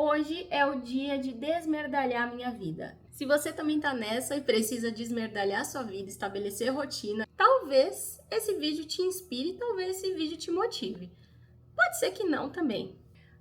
Hoje é o dia de desmerdalhar minha vida. Se você também tá nessa e precisa desmerdalhar sua vida, estabelecer rotina, talvez esse vídeo te inspire, talvez esse vídeo te motive. Pode ser que não também.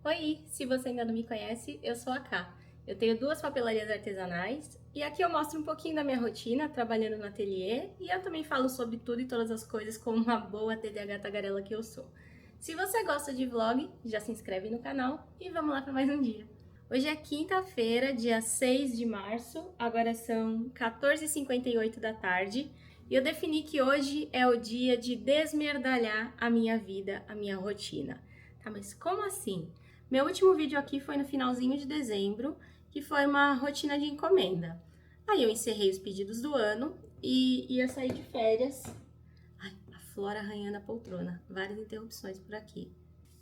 Oi, se você ainda não me conhece, eu sou a Ká. Eu tenho 2 papelarias artesanais e aqui eu mostro um pouquinho da minha rotina trabalhando no ateliê e eu também falo sobre tudo e todas as coisas como uma boa TDAH tagarela que eu sou. Se você gosta de vlog, já se inscreve no canal e vamos lá para mais um dia. Hoje é quinta-feira, dia 6 de março, agora são 14h58 da tarde e eu defini que hoje é o dia de desmerdalhar a minha vida, a minha rotina. Tá, mas como assim? Meu último vídeo aqui foi no finalzinho de dezembro, que foi uma rotina de encomenda. Aí eu encerrei os pedidos do ano e ia sair de férias. Ai, a Flora arranhando a poltrona, várias interrupções por aqui.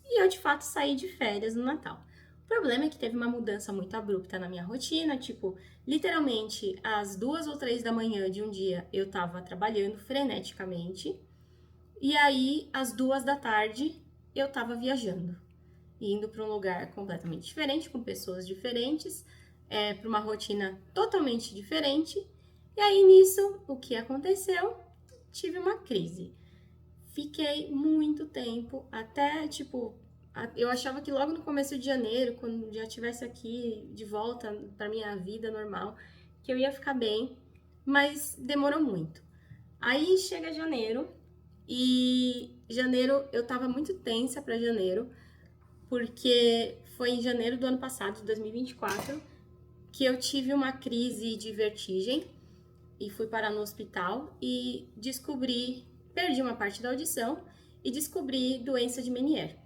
E eu de fato saí de férias no Natal. O problema é que teve uma mudança muito abrupta na minha rotina, tipo, literalmente às 2 ou 3 da manhã de um dia eu tava trabalhando freneticamente, e aí às 2 da tarde eu tava viajando, indo para um lugar completamente diferente, com pessoas diferentes, para uma rotina totalmente diferente, e aí nisso, o que aconteceu? Tive uma crise. Fiquei muito tempo, até tipo, eu achava que logo no começo de janeiro, quando já estivesse aqui de volta para minha vida normal, que eu ia ficar bem, mas demorou muito. Aí chega janeiro, e janeiro eu tava muito tensa para janeiro, porque foi em janeiro do ano passado, de 2024, que eu tive uma crise de vertigem e fui parar no hospital e perdi uma parte da audição e descobri doença de Meniere.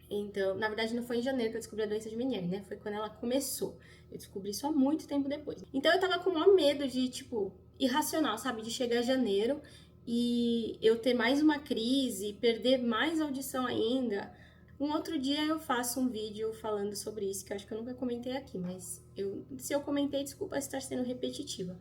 Então, na verdade, não foi em janeiro que eu descobri a doença de Meniere, né? Foi quando ela começou. Eu descobri só muito tempo depois. Então, eu tava com o maior medo de, tipo, irracional, sabe? De chegar janeiro e eu ter mais uma crise, perder mais audição ainda. Um outro dia eu faço um vídeo falando sobre isso, que eu acho que eu nunca comentei aqui, mas se eu comentei, desculpa estar sendo repetitiva.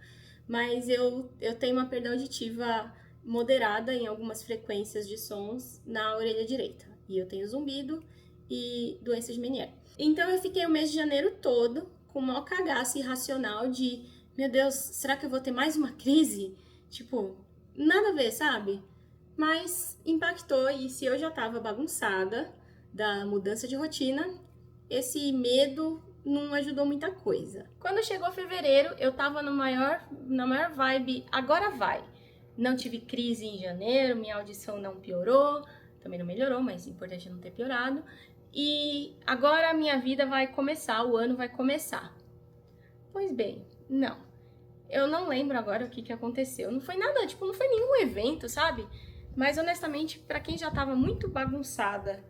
Mas eu tenho uma perda auditiva moderada em algumas frequências de sons na orelha direita. E eu tenho zumbido e doença de Meniere. Então eu fiquei o mês de janeiro todo com o maior cagaço irracional de, meu Deus, será que eu vou ter mais uma crise? Tipo, nada a ver, sabe? Mas impactou, e se eu já tava bagunçada da mudança de rotina, esse medo não ajudou muita coisa. Quando chegou fevereiro, eu tava na maior vibe, agora vai. Não tive crise em janeiro, minha audição não piorou, também não melhorou, mas o importante é não ter piorado. E agora a minha vida vai começar, o ano vai começar. Pois bem, não. Eu não lembro agora o que aconteceu. Não foi nada, tipo, não foi nenhum evento, sabe? Mas honestamente, pra quem já tava muito bagunçada,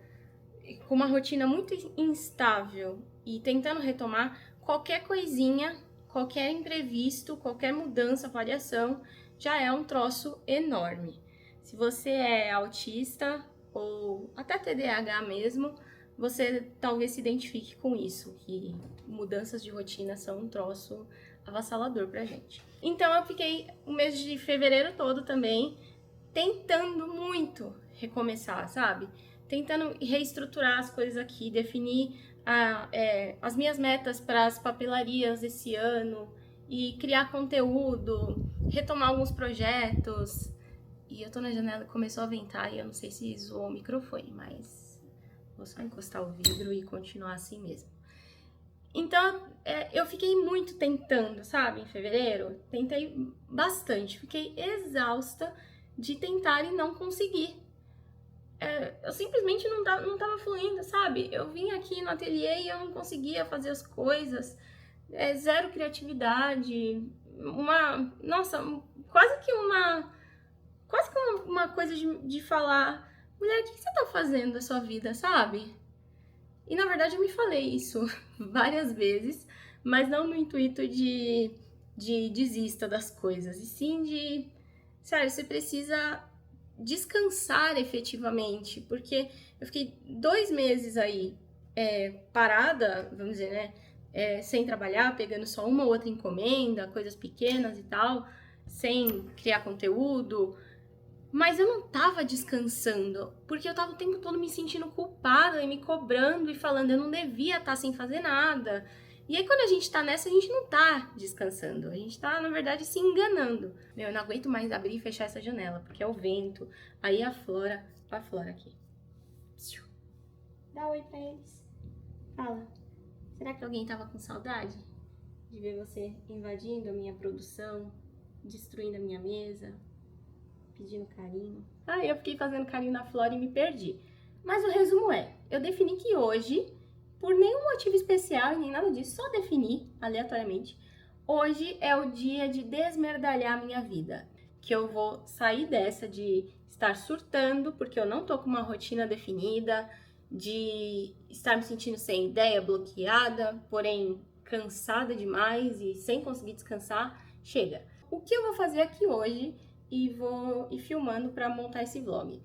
com uma rotina muito instável e tentando retomar, qualquer coisinha, qualquer imprevisto, qualquer mudança, variação, já é um troço enorme. Se você é autista ou até TDAH mesmo, você talvez se identifique com isso, que mudanças de rotina são um troço avassalador pra gente. Então eu fiquei o mês de fevereiro todo também tentando muito recomeçar, sabe? Tentando reestruturar as coisas aqui, definir as minhas metas para as papelarias esse ano e criar conteúdo, retomar alguns projetos. E eu tô na janela e começou a ventar e eu não sei se zoou o microfone, mas vou só encostar o vidro e continuar assim mesmo. Então, eu fiquei muito tentando, sabe, em fevereiro. Tentei bastante, fiquei exausta de tentar e não conseguir. Eu simplesmente não tava fluindo, sabe? Eu vim aqui no ateliê e eu não conseguia fazer as coisas. Zero criatividade. Nossa, quase que uma coisa de falar, mulher, o que você tá fazendo da sua vida, sabe? E na verdade eu me falei isso várias vezes, mas não no intuito de desista das coisas, e sim de, sério, você precisa descansar efetivamente, porque eu fiquei 2 meses aí parada, vamos dizer, né, sem trabalhar, pegando só uma ou outra encomenda, coisas pequenas e tal, sem criar conteúdo, Mas eu não tava descansando, porque eu tava o tempo todo me sentindo culpada e me cobrando e falando eu não devia estar sem fazer nada. E aí quando a gente tá nessa, a gente não tá descansando, a gente tá, na verdade, se enganando. Meu, eu não aguento mais abrir e fechar essa janela, porque é o vento, aí a Flora aqui. Dá oi pra eles. Fala. Será que alguém tava com saudade de ver você invadindo a minha produção, destruindo a minha mesa, pedindo carinho? Ah, eu fiquei fazendo carinho na Flora e me perdi. Mas o resumo é, eu defini que hoje, por nenhum motivo especial e nem nada disso, só defini aleatoriamente, hoje é o dia de desmerdalhar a minha vida. Que eu vou sair dessa de estar surtando, porque eu não tô com uma rotina definida, de estar me sentindo sem ideia, bloqueada, porém cansada demais e sem conseguir descansar. Chega. O que eu vou fazer aqui hoje e vou ir filmando para montar esse vlog?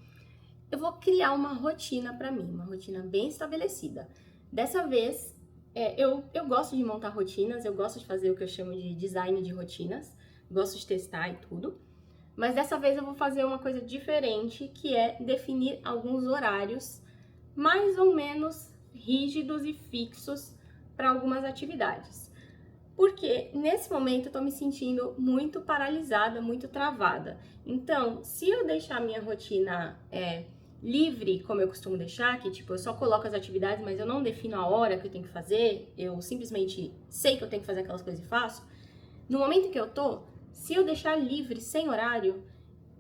Eu vou criar uma rotina para mim, uma rotina bem estabelecida. Dessa vez, eu gosto de montar rotinas, eu gosto de fazer o que eu chamo de design de rotinas, gosto de testar e tudo. Mas dessa vez eu vou fazer uma coisa diferente, que é definir alguns horários mais ou menos rígidos e fixos para algumas atividades. Porque nesse momento eu tô me sentindo muito paralisada, muito travada. Então, se eu deixar a minha rotina livre, como eu costumo deixar, que tipo, eu só coloco as atividades, mas eu não defino a hora que eu tenho que fazer, eu simplesmente sei que eu tenho que fazer aquelas coisas e faço, no momento que eu tô, se eu deixar livre, sem horário,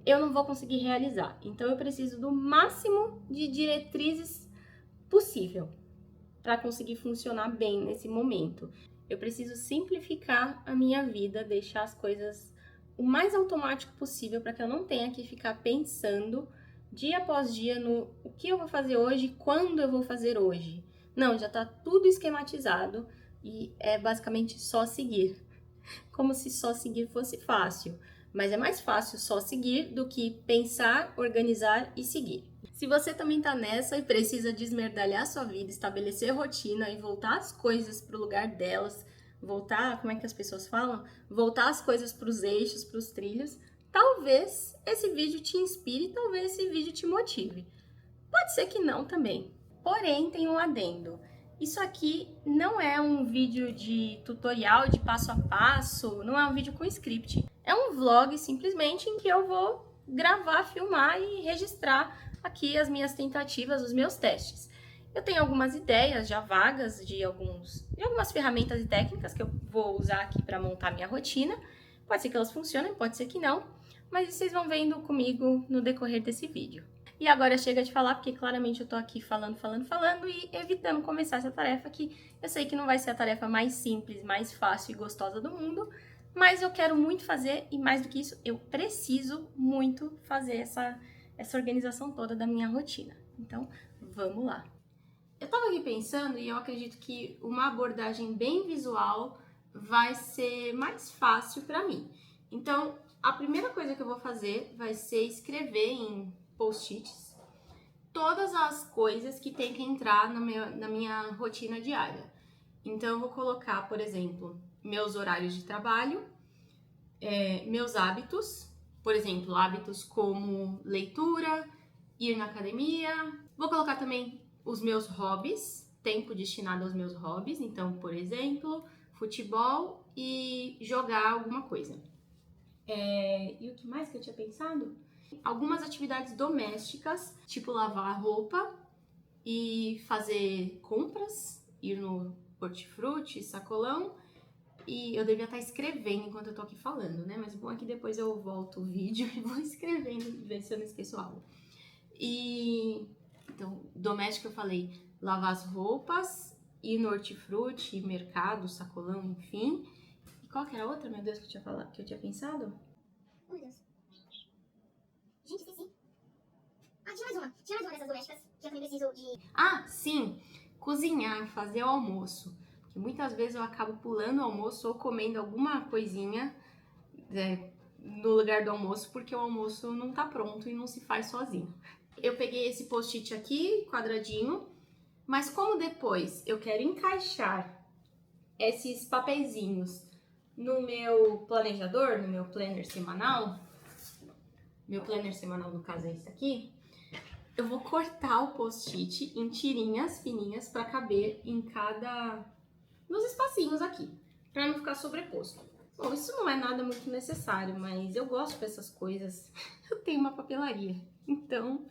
eu não vou conseguir realizar. Então eu preciso do máximo de diretrizes possível para conseguir funcionar bem nesse momento. Eu preciso simplificar a minha vida, deixar as coisas o mais automático possível para que eu não tenha que ficar pensando dia após dia no o que eu vou fazer hoje, quando eu vou fazer hoje. Não, já está tudo esquematizado e é basicamente só seguir. Como se só seguir fosse fácil, mas é mais fácil só seguir do que pensar, organizar e seguir. Se você também tá nessa e precisa desmerdalhar sua vida, estabelecer rotina e voltar as coisas pro lugar delas, voltar, como é que as pessoas falam? Voltar as coisas pros eixos, pros trilhos, talvez esse vídeo te inspire, talvez esse vídeo te motive. Pode ser que não também. Porém, tem um adendo. Isso aqui não é um vídeo de tutorial de passo a passo, não é um vídeo com script. É um vlog simplesmente em que eu vou gravar, filmar e registrar aqui as minhas tentativas, os meus testes. Eu tenho algumas ideias já vagas de algumas ferramentas e técnicas que eu vou usar aqui para montar minha rotina. Pode ser que elas funcionem, pode ser que não, mas vocês vão vendo comigo no decorrer desse vídeo. E agora chega de falar, porque claramente eu tô aqui falando e evitando começar essa tarefa que eu sei que não vai ser a tarefa mais simples, mais fácil e gostosa do mundo, mas eu quero muito fazer e mais do que isso, eu preciso muito fazer essa organização toda da minha rotina. Então, vamos lá. Eu tava aqui pensando e eu acredito que uma abordagem bem visual vai ser mais fácil para mim. Então, a primeira coisa que eu vou fazer vai ser escrever em post-its todas as coisas que tem que entrar na minha rotina diária. Então, eu vou colocar, por exemplo, meus horários de trabalho, meus hábitos, por exemplo, hábitos como leitura, ir na academia. Vou colocar também os meus hobbies, tempo destinado aos meus hobbies. Então, por exemplo, futebol e jogar alguma coisa. E o que mais que eu tinha pensado? Algumas atividades domésticas, tipo lavar roupa e fazer compras, ir no hortifruti, sacolão. E eu devia estar escrevendo enquanto eu tô aqui falando, né? Mas o bom é que depois eu volto o vídeo e vou escrevendo, ver se eu não esqueço algo. Então, doméstico eu falei, lavar as roupas, ir no hortifruti, mercado, sacolão, enfim. E qual que era a outra, meu Deus, que eu tinha pensado? Oh, meu Deus. Gente, esqueci. Ah, tinha mais uma. Tinha mais uma dessas domésticas que eu também preciso de... Ah, sim! Cozinhar, fazer o almoço. Porque muitas vezes eu acabo pulando o almoço ou comendo alguma coisinha no lugar do almoço, porque o almoço não tá pronto e não se faz sozinho. Eu peguei esse post-it aqui, quadradinho, mas como depois eu quero encaixar esses papeizinhos no meu planejador, no meu planner semanal, meu planner semanal, no caso é esse aqui, eu vou cortar o post-it em tirinhas fininhas para caber nos espacinhos aqui, para não ficar sobreposto. Bom, isso não é nada muito necessário, mas eu gosto dessas coisas. Eu tenho uma papelaria, então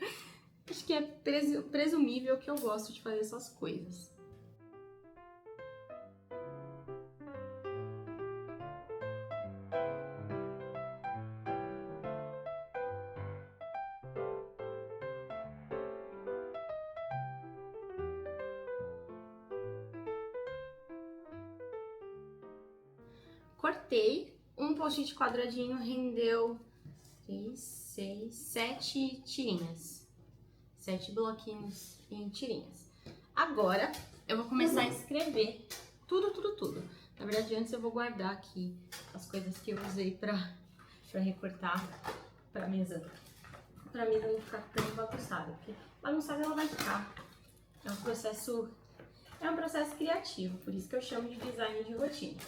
acho que é presumível que eu gosto de fazer essas coisas. Cortei, um post-it quadradinho rendeu 3, 6, 7 tirinhas. 7 bloquinhos em tirinhas. Agora eu vou começar a escrever tudo. Na verdade, antes eu vou guardar aqui as coisas que eu usei pra recortar pra mesa não ficar tão bagunçada, porque bagunçada ela vai ficar. É um processo criativo, por isso que eu chamo de design de rotina.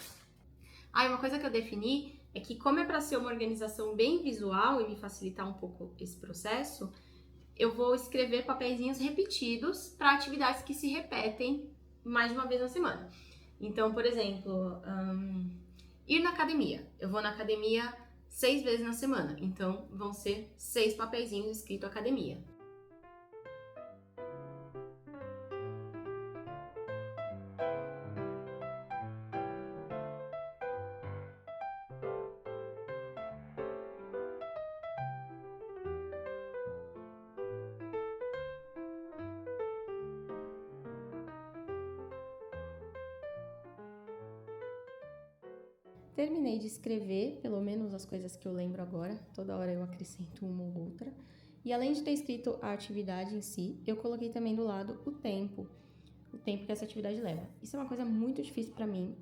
Ah, e uma coisa que eu defini é que, como é para ser uma organização bem visual e me facilitar um pouco esse processo, eu vou escrever papeizinhos repetidos para atividades que se repetem mais de uma vez na semana. Então, por exemplo, ir na academia. Eu vou na academia 6 vezes na semana, então vão ser 6 papeizinhos escrito academia. Terminei de escrever, pelo menos as coisas que eu lembro agora, toda hora eu acrescento uma ou outra. E além de ter escrito a atividade em si, eu coloquei também do lado o tempo que essa atividade leva. Isso é uma coisa muito difícil para mim,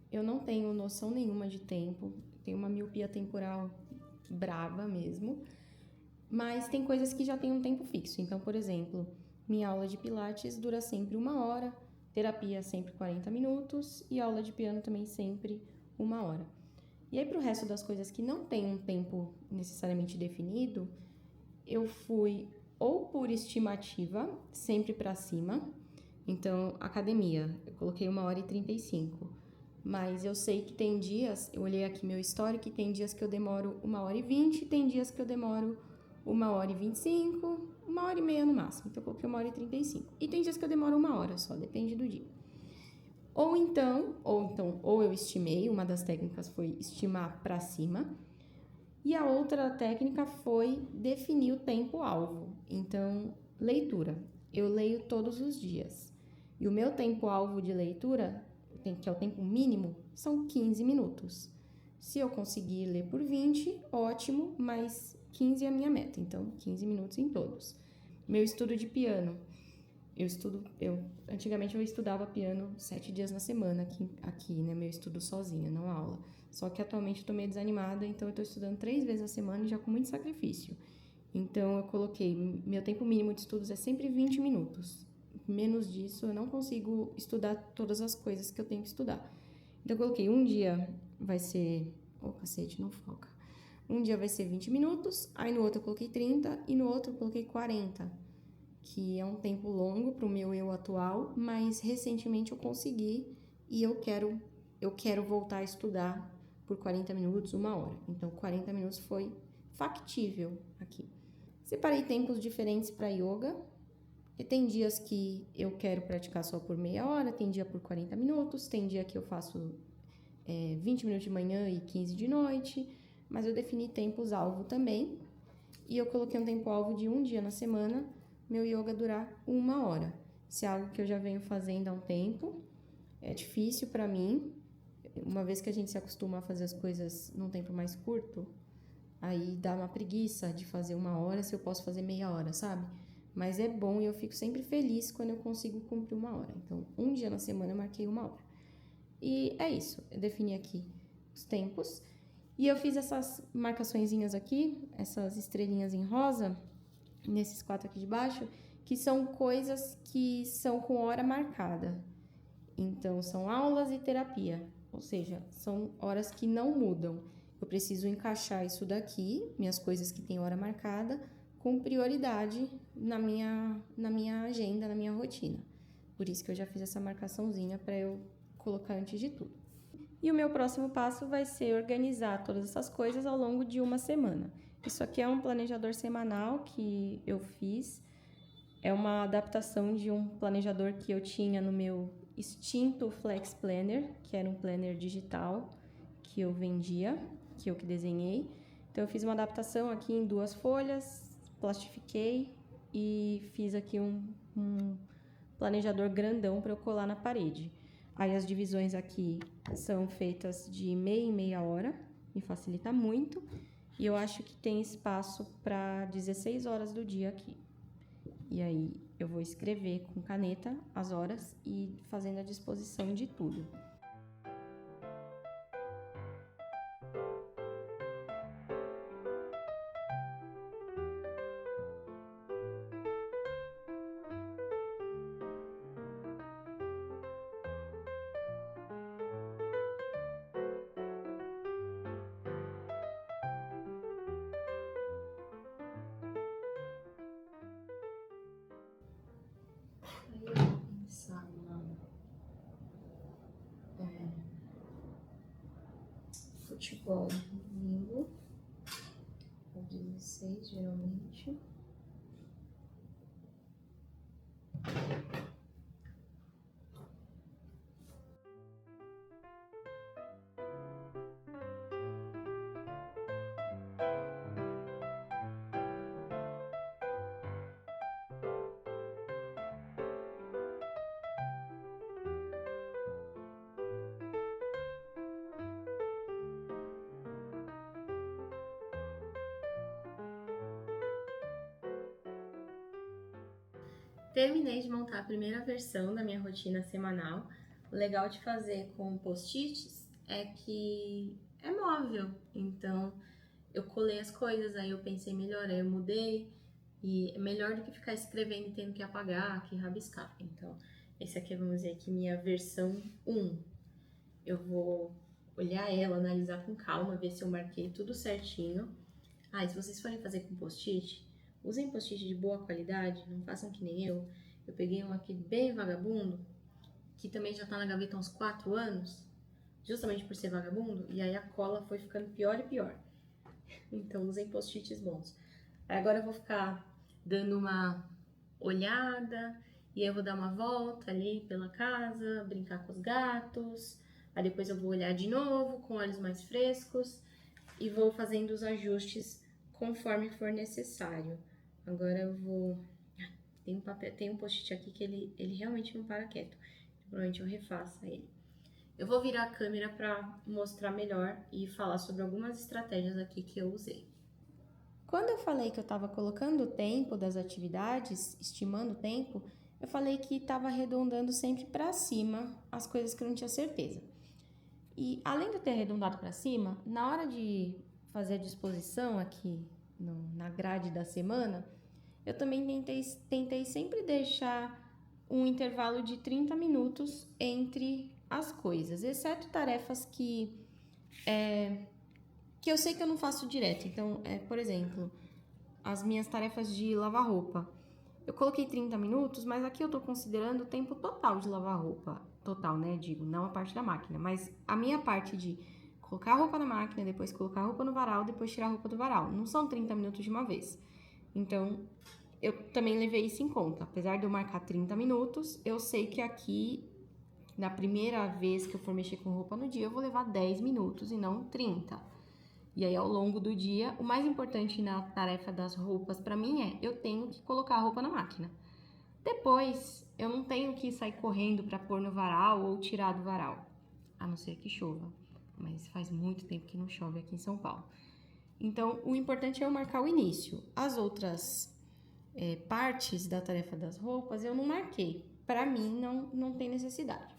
eu não tenho noção nenhuma de tempo, tenho uma miopia temporal brava mesmo, mas tem coisas que já têm um tempo fixo. Então, por exemplo, minha aula de pilates dura sempre 1 hora, terapia sempre 40 minutos e aula de piano também sempre 1 hora. E aí, para o resto das coisas que não tem um tempo necessariamente definido, eu fui ou por estimativa, sempre para cima. Então, academia, eu coloquei 1h35. Mas eu sei que tem dias, eu olhei aqui meu histórico, tem dias que eu demoro 1h20, tem dias que eu demoro 1h25, 1h30 no máximo. Então, eu coloquei 1h35. E tem dias que eu demoro 1 hora só, depende do dia. Ou eu estimei, uma das técnicas foi estimar para cima, e a outra técnica foi definir o tempo-alvo. Então, leitura. Eu leio todos os dias. E o meu tempo-alvo de leitura, que é o tempo mínimo, são 15 minutos. Se eu conseguir ler por 20, ótimo, mas 15 é a minha meta, então 15 minutos em todos. Meu estudo de piano. Antigamente eu estudava piano 7 dias na semana aqui, né? Meu estudo sozinha, não aula. Só que atualmente eu tô meio desanimada, então eu tô estudando 3 vezes na semana e já com muito sacrifício. Então eu coloquei, meu tempo mínimo de estudos é sempre 20 minutos. Menos disso eu não consigo estudar todas as coisas que eu tenho que estudar. Então eu coloquei um dia vai ser... cacete, não foca. Um dia vai ser 20 minutos, aí no outro eu coloquei 30 e no outro eu coloquei 40. Que é um tempo longo para o meu eu atual, mas recentemente eu consegui e eu quero voltar a estudar por 40 minutos, 1 hora. Então, 40 minutos foi factível aqui. Separei tempos diferentes para yoga. E tem dias que eu quero praticar só por meia hora, tem dia por 40 minutos, tem dia que eu faço 20 minutos de manhã e 15 de noite, mas eu defini tempos-alvo também. E eu coloquei um tempo-alvo de um dia na semana, meu yoga durar 1 hora. Isso é algo que eu já venho fazendo há um tempo. É difícil para mim. Uma vez que a gente se acostuma a fazer as coisas num tempo mais curto, aí dá uma preguiça de fazer 1 hora se eu posso fazer meia hora, sabe? Mas é bom e eu fico sempre feliz quando eu consigo cumprir 1 hora. Então, um dia na semana eu marquei 1 hora. E é isso. Eu defini aqui os tempos. E eu fiz essas marcaçõezinhas aqui, essas estrelinhas em rosa, nesses 4 aqui de baixo, que são coisas que são com hora marcada. Então, são aulas e terapia, ou seja, são horas que não mudam. Eu preciso encaixar isso daqui, minhas coisas que tem hora marcada, com prioridade na minha agenda, na minha rotina. Por isso que eu já fiz essa marcaçãozinha para eu colocar antes de tudo. E o meu próximo passo vai ser organizar todas essas coisas ao longo de uma semana. Isso aqui é um planejador semanal que eu fiz. É uma adaptação de um planejador que eu tinha no meu extinto Flex Planner, que era um planner digital que eu vendia, que eu que desenhei. Então eu fiz uma adaptação aqui em 2 folhas, plastifiquei e fiz aqui um planejador grandão para eu colar na parede. Aí as divisões aqui são feitas de meia em meia hora, me facilita muito. E eu acho que tem espaço para 16 horas do dia aqui. E aí eu vou escrever com caneta as horas e fazendo a disposição de tudo. Futebol domingo, às 16 geralmente. Terminei de montar a primeira versão da minha rotina semanal. O legal de fazer com post-its é que é móvel, então eu colei as coisas, aí eu pensei melhor, aí eu mudei, e é melhor do que ficar escrevendo e tendo que apagar, que rabiscar. Então, esse aqui, vamos dizer que minha versão 1. Eu vou olhar ela, analisar com calma, ver se eu marquei tudo certinho. E se vocês forem fazer com post-it, usem post-it de boa qualidade, não façam que nem eu. Eu peguei um aqui bem vagabundo, que também já tá na gaveta há uns 4 anos, justamente por ser vagabundo, e aí a cola foi ficando pior e pior. Então usem post-its bons. Aí agora eu vou ficar dando uma olhada, e aí eu vou dar uma volta ali pela casa, brincar com os gatos, aí depois eu vou olhar de novo com olhos mais frescos e vou fazendo os ajustes conforme for necessário. Agora eu vou... Tem um post-it aqui que ele realmente não para quieto. Provavelmente eu refaça ele. Eu vou virar a câmera para mostrar melhor e falar sobre algumas estratégias aqui que eu usei. Quando eu falei que eu estava colocando o tempo das atividades, estimando o tempo, eu falei que estava arredondando sempre para cima as coisas que eu não tinha certeza. E além de eu ter arredondado para cima, na hora de fazer a disposição aqui na grade da semana, eu também tentei sempre deixar um intervalo de 30 minutos entre as coisas, exceto tarefas que eu sei que eu não faço direto. Então, por exemplo, as minhas tarefas de lavar roupa. Eu coloquei 30 minutos, mas aqui eu tô considerando o tempo total de lavar roupa. Total, né? Digo, não a parte da máquina, mas a minha parte de colocar a roupa na máquina, depois colocar a roupa no varal, depois tirar a roupa do varal. Não são 30 minutos de uma vez. Então, eu também levei isso em conta. Apesar de eu marcar 30 minutos, eu sei que aqui, na primeira vez que eu for mexer com roupa no dia, eu vou levar 10 minutos e não 30. E aí, ao longo do dia, o mais importante na tarefa das roupas pra mim eu tenho que colocar a roupa na máquina. Depois, eu não tenho que sair correndo pra pôr no varal ou tirar do varal, a não ser que chova. Mas faz muito tempo que não chove aqui em São Paulo. Então, o importante é eu marcar o início. As outras partes da tarefa das roupas eu não marquei. Pra mim, não tem necessidade.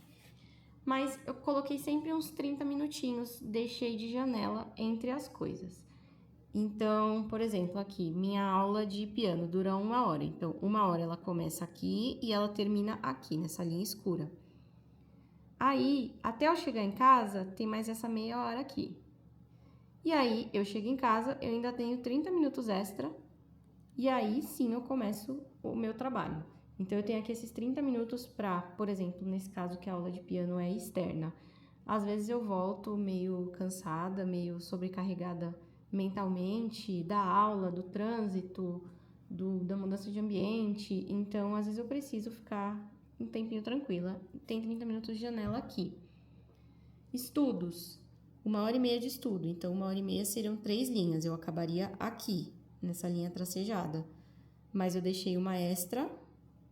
Mas eu coloquei sempre uns 30 minutinhos, deixei de janela entre as coisas. Então, por exemplo, aqui, minha aula de piano dura 1 hora. Então, 1 hora ela começa aqui e ela termina aqui, nessa linha escura. Aí, até eu chegar em casa, tem mais essa meia hora aqui. E aí, eu chego em casa, eu ainda tenho 30 minutos extra, e aí sim eu começo o meu trabalho. Então, eu tenho aqui esses 30 minutos para, por exemplo, nesse caso que a aula de piano é externa. Às vezes eu volto meio cansada, meio sobrecarregada mentalmente, da aula, do trânsito, da mudança de ambiente. Então, às vezes eu preciso ficar um tempinho tranquila. Tem 30 minutos de janela aqui. Estudos. 1h30 de estudo. Então, 1h30 seriam 3 linhas. Eu acabaria aqui, nessa linha tracejada. Mas eu deixei uma extra,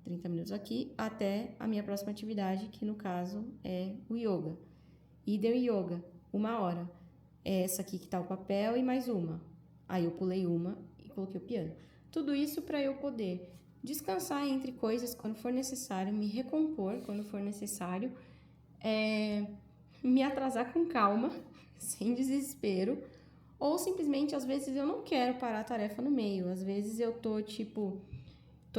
30 minutos aqui, até a minha próxima atividade, que no caso é o yoga. E deu yoga, 1 hora. É essa aqui que tá o papel e mais uma. Aí eu pulei uma e coloquei o piano. Tudo isso para eu poder descansar entre coisas quando for necessário, me recompor quando for necessário, me atrasar com calma, sem desespero, ou simplesmente, às vezes, eu não quero parar a tarefa no meio. Às vezes eu tô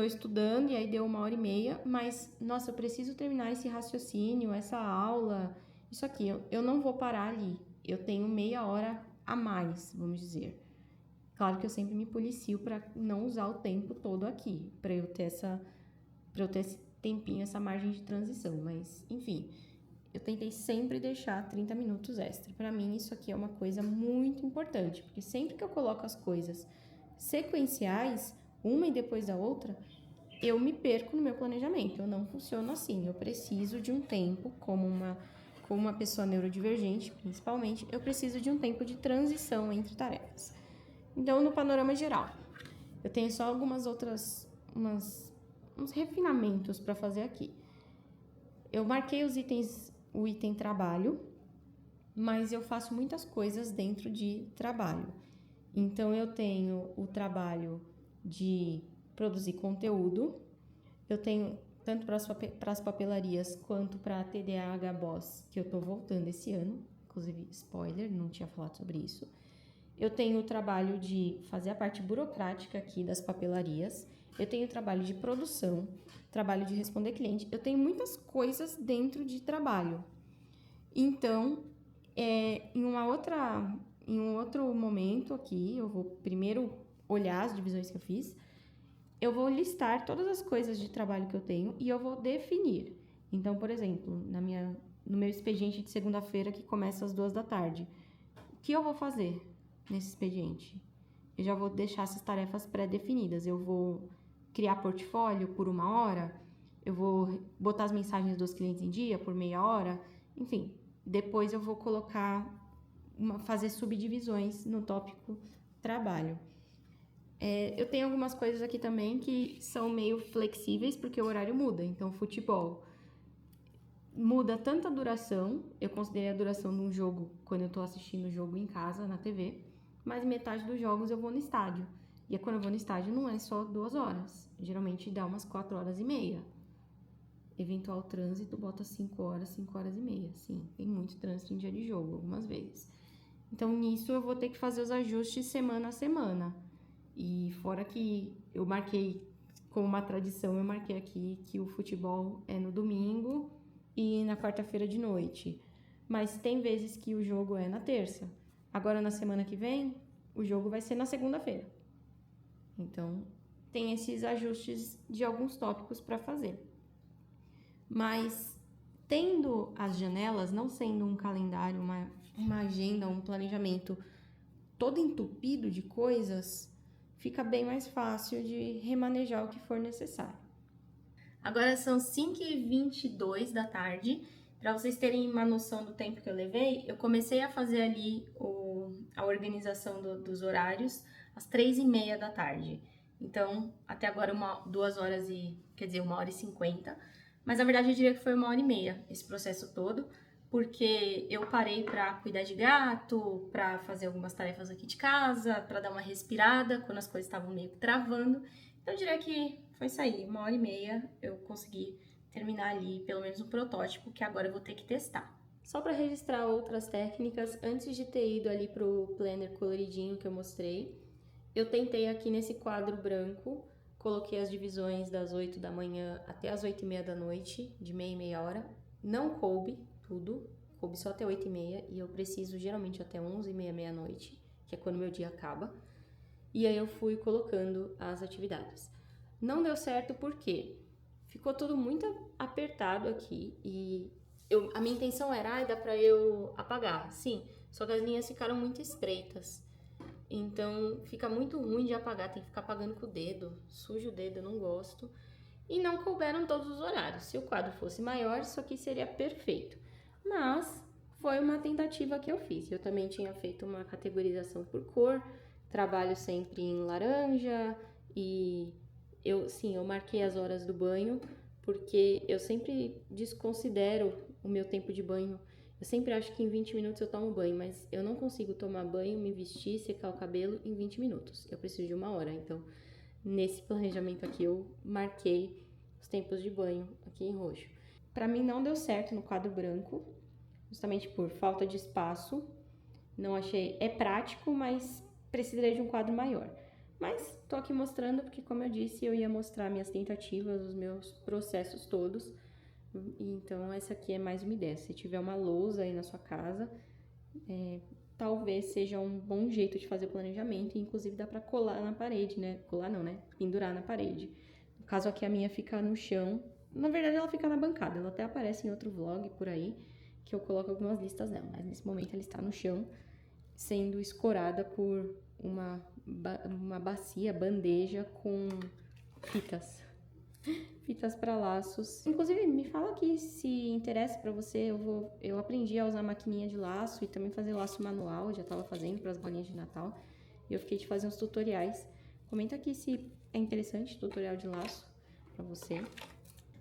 estudando e aí deu 1h30, mas, nossa, eu preciso terminar esse raciocínio, essa aula, isso aqui, eu não vou parar ali. Eu tenho meia hora a mais, vamos dizer. Claro que eu sempre me policio para não usar o tempo todo aqui, para eu ter esse tempinho, essa margem de transição, mas, enfim, eu tentei sempre deixar 30 minutos extra. Para mim, isso aqui é uma coisa muito importante, porque sempre que eu coloco as coisas sequenciais, uma e depois da outra, eu me perco no meu planejamento. Eu não funciono assim. Eu preciso de um tempo, como uma pessoa neurodivergente, principalmente, eu preciso de um tempo de transição entre tarefas. Então, no panorama geral, eu tenho só algumas outras, uns refinamentos para fazer aqui. Eu marquei o item trabalho, mas eu faço muitas coisas dentro de trabalho. Então, eu tenho o trabalho de produzir conteúdo, eu tenho tanto para as papelarias quanto para a TDAH Boss, que eu tô voltando esse ano, inclusive, spoiler, não tinha falado sobre isso. Eu tenho o trabalho de fazer a parte burocrática aqui das papelarias, eu tenho o trabalho de produção, trabalho de responder cliente, eu tenho muitas coisas dentro de trabalho. Então, em um outro momento aqui, eu vou primeiro olhar as divisões que eu fiz, eu vou listar todas as coisas de trabalho que eu tenho e eu vou definir. Então, por exemplo, no meu expediente de segunda-feira, que começa às 14h, o que eu vou fazer nesse expediente? Eu já vou deixar essas tarefas pré-definidas. Eu vou criar portfólio por 1 hora, eu vou botar as mensagens dos clientes em dia por meia hora, enfim. Depois eu vou fazer subdivisões no tópico trabalho. Eu tenho algumas coisas aqui também que são meio flexíveis, porque o horário muda. Então, futebol muda tanto a duração, eu considerei a duração de um jogo quando eu tô assistindo o jogo em casa, na TV, mas metade dos jogos eu vou no estádio. E quando eu vou no estádio não é só 2 horas, geralmente dá umas 4h30. Eventual trânsito bota 5 horas, 5h30. Sim, tem muito trânsito em dia de jogo, algumas vezes. Então, nisso eu vou ter que fazer os ajustes semana a semana. E fora que eu marquei, como uma tradição, eu marquei aqui que o futebol é no domingo e na quarta-feira de noite. Mas tem vezes que o jogo é na terça. Agora, na semana que vem, o jogo vai ser na segunda-feira. Então, tem esses ajustes de alguns tópicos para fazer. Mas, tendo as janelas, não sendo um calendário, uma agenda, um planejamento todo entupido de coisas, fica bem mais fácil de remanejar o que for necessário. Agora são 5h22 da tarde. Para vocês terem uma noção do tempo que eu levei, eu comecei a fazer ali a organização dos horários às 3h30 da tarde. Então, até agora 1h50. Mas, na verdade, eu diria que foi 1h30 esse processo todo, porque eu parei para cuidar de gato, para fazer algumas tarefas aqui de casa, para dar uma respirada quando as coisas estavam meio que travando. Então, eu diria que foi isso aí, 1h30 eu consegui terminar ali pelo menos um protótipo, que agora eu vou ter que testar. Só para registrar outras técnicas, antes de ter ido ali pro planner coloridinho que eu mostrei, eu tentei aqui nesse quadro branco, coloquei as divisões das 8 da manhã até as 8h30 da noite, de meia e meia hora. Não coube tudo, coube só até 8h30 e eu preciso geralmente até 11h30, meia-noite. que é quando meu dia acaba. E aí eu fui colocando as atividades. Não deu certo porque ficou tudo muito apertado aqui e a minha intenção era, dá pra eu apagar. Sim, só que as linhas ficaram muito estreitas. Então fica muito ruim de apagar, tem que ficar apagando com o dedo, sujo o dedo, eu não gosto. E não couberam todos os horários. Se o quadro fosse maior, isso aqui seria perfeito. Mas foi uma tentativa que eu fiz. Eu também tinha feito uma categorização por cor, trabalho sempre em laranja e eu marquei as horas do banho, porque eu sempre desconsidero o meu tempo de banho. Eu sempre acho que em 20 minutos eu tomo banho, mas eu não consigo tomar banho, me vestir, secar o cabelo em 20 minutos. Eu preciso de 1 hora, então nesse planejamento aqui eu marquei os tempos de banho aqui em roxo. Pra mim não deu certo no quadro branco, justamente por falta de espaço. Não achei, é prático, mas precisaria de um quadro maior. Mas tô aqui mostrando porque, como eu disse, eu ia mostrar minhas tentativas, os meus processos todos. Então essa aqui é mais uma ideia. Se tiver uma lousa aí na sua casa, talvez seja um bom jeito de fazer o planejamento. E inclusive dá pra colar na parede, né? Colar não, né? Pendurar na parede. No caso aqui a minha fica no chão. Na verdade ela fica na bancada. Ela até aparece em outro vlog por aí, que eu coloco algumas listas dela. Mas nesse momento ela está no chão, sendo escorada por uma bacia, bandeja com fitas para laços. Inclusive, me fala aqui se interessa para você. Eu aprendi a usar a maquininha de laço e também fazer laço manual. Eu já estava fazendo para as bolinhas de Natal. E eu fiquei de fazer uns tutoriais. Comenta aqui se é interessante tutorial de laço para você.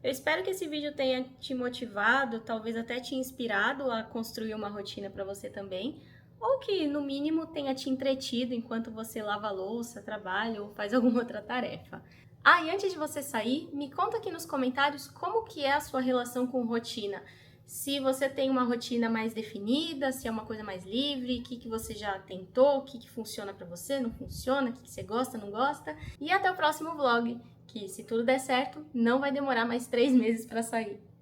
Eu espero que esse vídeo tenha te motivado, talvez até te inspirado a construir uma rotina para você também. Ou que, no mínimo, tenha te entretido enquanto você lava a louça, trabalha ou faz alguma outra tarefa. E antes de você sair, me conta aqui nos comentários como que é a sua relação com rotina. Se você tem uma rotina mais definida, se é uma coisa mais livre, o que você já tentou, o que funciona pra você, não funciona, o que você gosta, não gosta. E até o próximo vlog, que se tudo der certo, não vai demorar mais 3 meses pra sair.